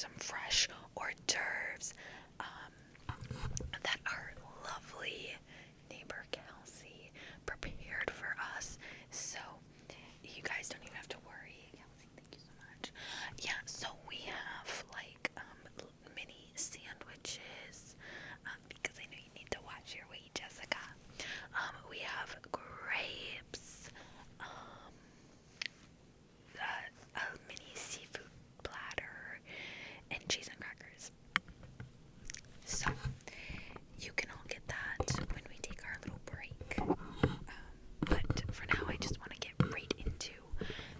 some fresh hors d'oeuvres that our lovely neighbor Kelsey prepared for us. So you guys don't even have to worry. Kelsey, thank you so much. Yeah, so we have like mini sandwiches because I know you need to watch your weight, Jessica. We have grapes, a mini seafood platter, and cheese and crackers. So you can all get that when we take our little break. But for now, I just want to get right into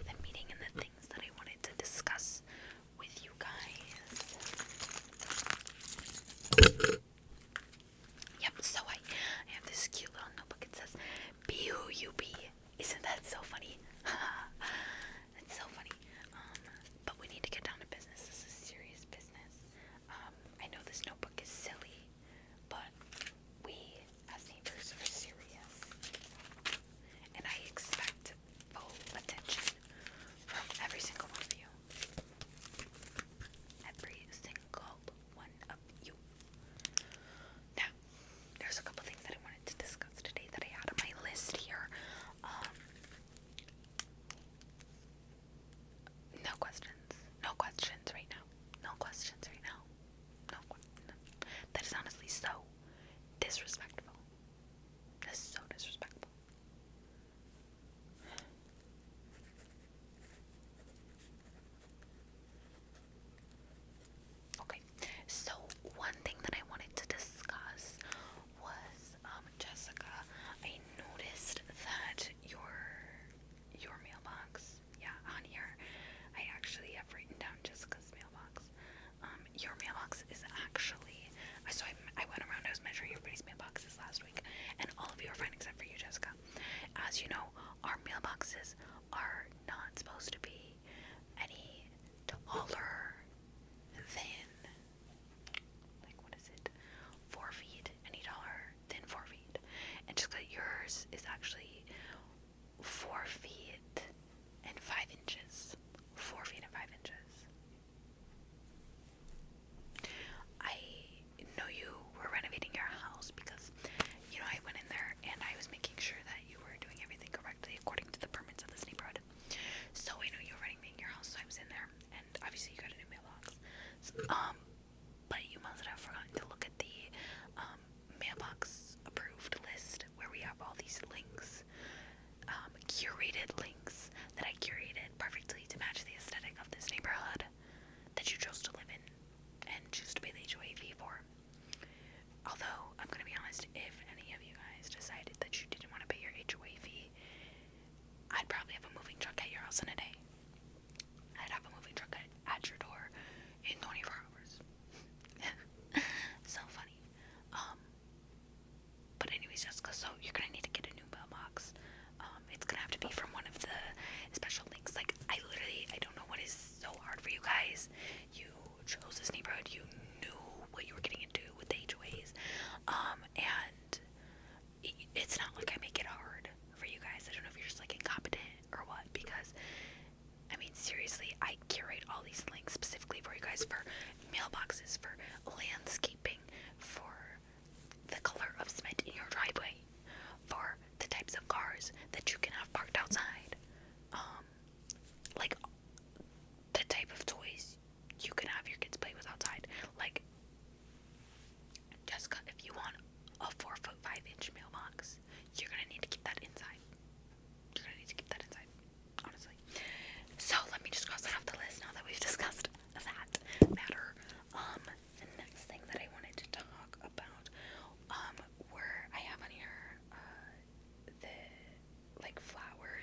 the meeting and the things that I wanted to discuss with you guys. Yep, so I have this cute little notebook. It says, "Be who you be." Isn't that so funny? It's so funny. But we need to get down to business. This is serious business. I know this notebook is silly, but we as neighbors are serious. And I expect full attention from every single one of you. Every single one of you. Now, there's a couple things that I wanted to discuss today that I had on my list here. No questions right now. No questions right now. No. That is honestly so disrespectful. That's so disrespectful. Okay, so one thing that I wanted to discuss was, Jessica, I noticed that your mailbox, on here, I actually have written down Jessica's mailbox. Your mailbox is actually, so I went around, I was measuring everybody's mailboxes last week, and all of you are fine except for you, Jessica. As you know, our mailboxes are not supposed to be any taller than, like, what is it, 4 feet, any taller than 4 feet. And just that yours is actually 4 feet and 5 inches. 4 feet and 5 inches. I know you were renovating your house because, I went in there and I was making sure that you were doing everything correctly according to the permits of this neighborhood. So I know you were renovating your house, so I was in there, and obviously you got a new mailbox. But you must have forgotten to look at the mailbox approved list where we have all these links, curated links that I curated perfectly to match the aesthetic of this neighborhood that you chose to live in and choose to pay the HOA fee for. Although, I'm going to be honest, if any of you guys decided that you didn't want to pay your HOA fee, I'd probably have a moving truck at your house in a day. I'd have a moving truck at your door in 24 hours. So funny. But anyways, Jessica, so you're going to need to get a new mailbox. It's going to have to be from one of the special links. Like, I don't know what is so hard for you guys. You chose this neighborhood. You knew what you were getting into with the HOAs. And it's not like I make it hard for you guys. I don't know if you're just, like, incompetent or what, because, I mean, seriously, I curate all these links specifically for you guys, for mailboxes, for landscaping, for the color of cement in your driveway, for the types of cars that you can have parked outside, like the type of toys you can have your kids play with outside. Like, Jessica, if you want a 4 foot 5 inch mailbox, you're gonna need to keep that inside. Honestly. So let me just cross that off the list now that we've discussed that matter. The next thing that I wanted to talk about, where I have on here, the, like, flower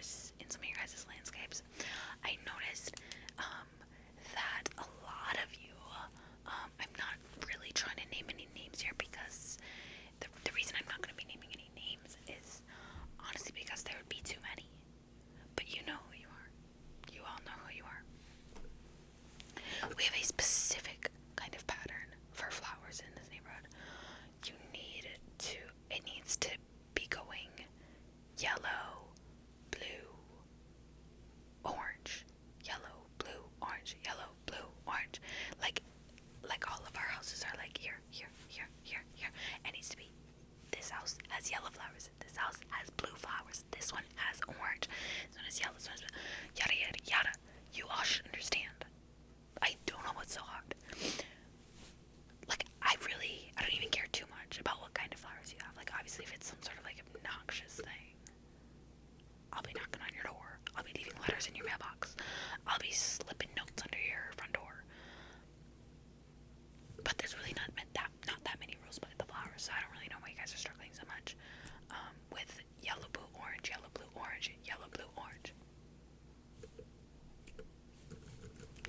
house has yellow flowers. This house has blue flowers. This one has orange. This one has yellow. This one has yada yada yada. You all should understand. I don't know what's so hard. Like, I don't even care too much about what kind of flowers you have. Like, obviously, if it's some sort of, like, obnoxious thing, I'll be knocking on your door. I'll be leaving letters in your mailbox. I'll be slipping notes under your front door. But there's really not that many rules about the flowers, so I don't really know why you guys are struggling so much with yellow, blue, orange, yellow, blue, orange, yellow, blue, orange.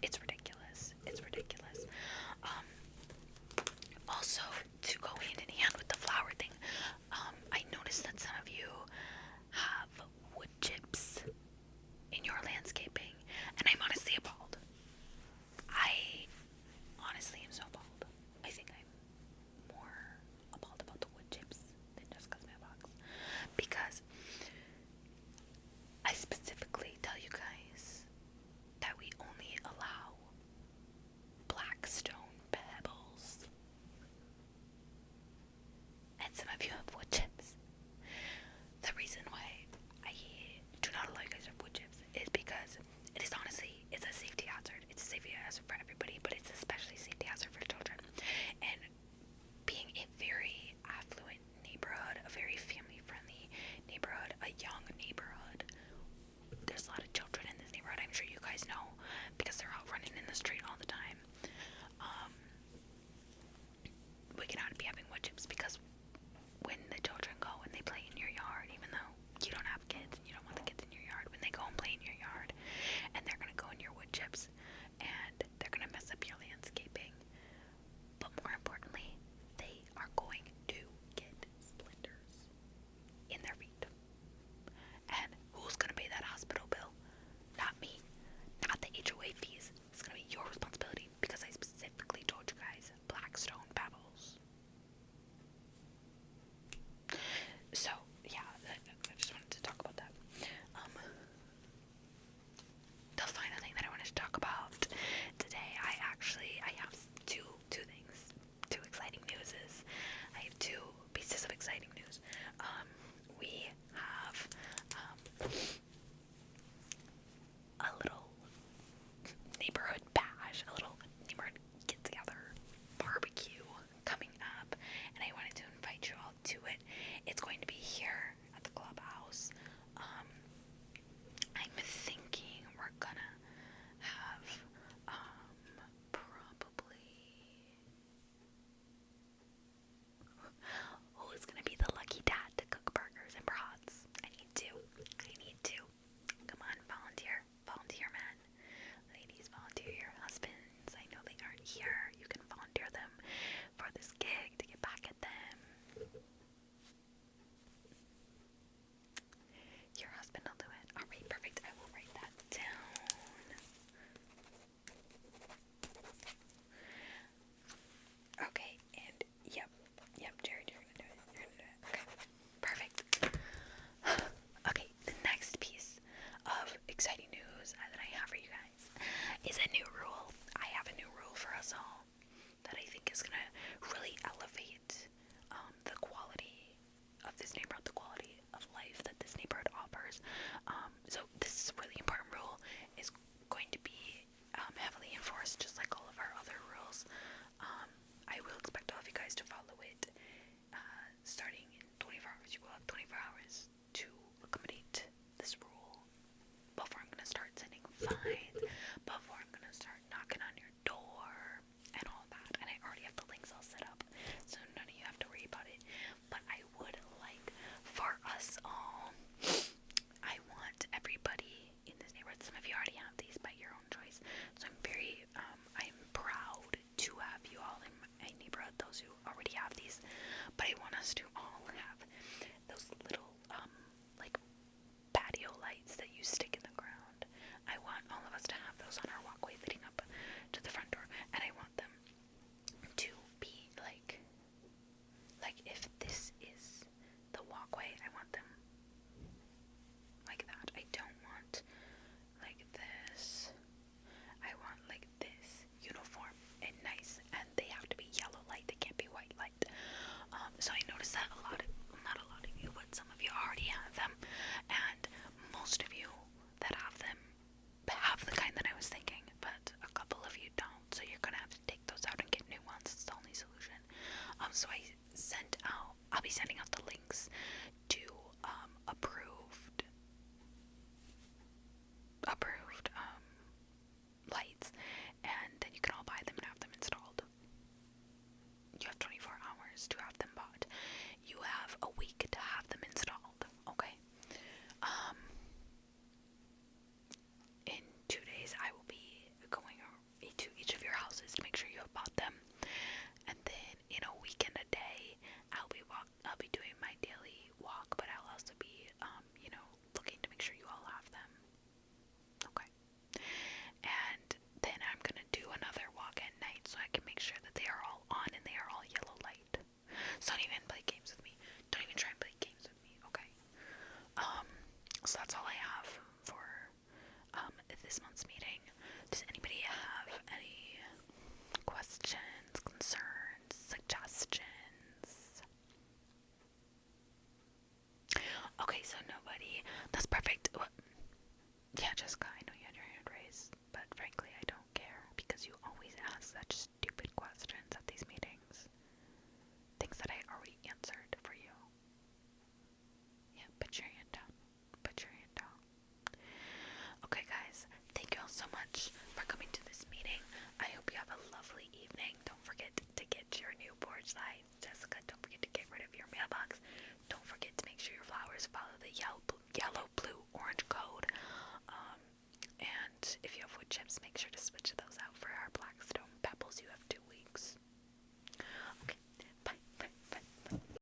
It's ridiculous. It's ridiculous. Also, to go hand in hand with the flower thing, I noticed that some of you have wood chips in your landscaping, and I'm honestly appalled. I honestly am so appalled. I think I'm more appalled about the wood chips than Jessica's mailbox, because I specifically tell you guys that we only allow black stone pebbles, and some of you have wood chips. The reason why I do not allow you guys to have wood chips is because it is honestly, it's a safety hazard. It's a safety hazard for everybody, but it's especially a safety hazard for children. And being a very affluent neighborhood, a very family-friendly neighborhood, a young neighborhood, there's a lot of children in this neighborhood. I'm sure you guys know because they're out running in the street all the time. We cannot be having wood chips because when the children go and they play in your yard, even though you don't have kids and you don't want the kids in your yard, when they go and play in your yard and they're gonna go in your wood chips and they're gonna mess up your landscaping, but more importantly, they are going to get splinters in their feet. And who's gonna pay that hospital bill? Not me. Not the HOA fees. It's gonna be your responsibility because I specifically told you guys blackstone pebbles. So, yeah, I just wanted to talk about that. The final thing that I wanted to talk about today, I have two things, two exciting newses. I have two pieces of exciting news. We have a little neighborhood bash, a little neighborhood get-together barbecue coming up, and I wanted to invite you all to it. It's going to be here at the clubhouse. I'm thinking we're gonna have probably, who is gonna be the lucky dad to cook burgers and brats? I need to. Come on, volunteer men. Ladies, volunteer your husbands. I know they aren't here. You can volunteer them for this gig to get back at them. Your husband will do it. Alright, perfect. I will write that down. Okay, and yep, Jared, you're gonna do it. Okay, perfect. Okay, the next piece of exciting news that I have for you guys is a new rule. I have a new rule for us all that I think is gonna really elevate the quality of this neighborhood, the quality of life that this neighborhood offers. So this is a really important rule. Is going to be heavily enforced, just like all of our other rules. I will expect all of you guys to follow it. Starting in 24 hours, you will have 24 hours to accommodate this rule before I'm gonna start sending fines, before I'm gonna start knocking on your door and all that. And I already have the links all set up, so none of you have to worry about it. But I would like for us all, I want everybody in this neighborhood, some of you already have these by your own choice, so I'm proud to have you all in my neighborhood, those who already have these, but I want us to all have those little, like, patio lights that you stick in the ground. I want all of us to have those on our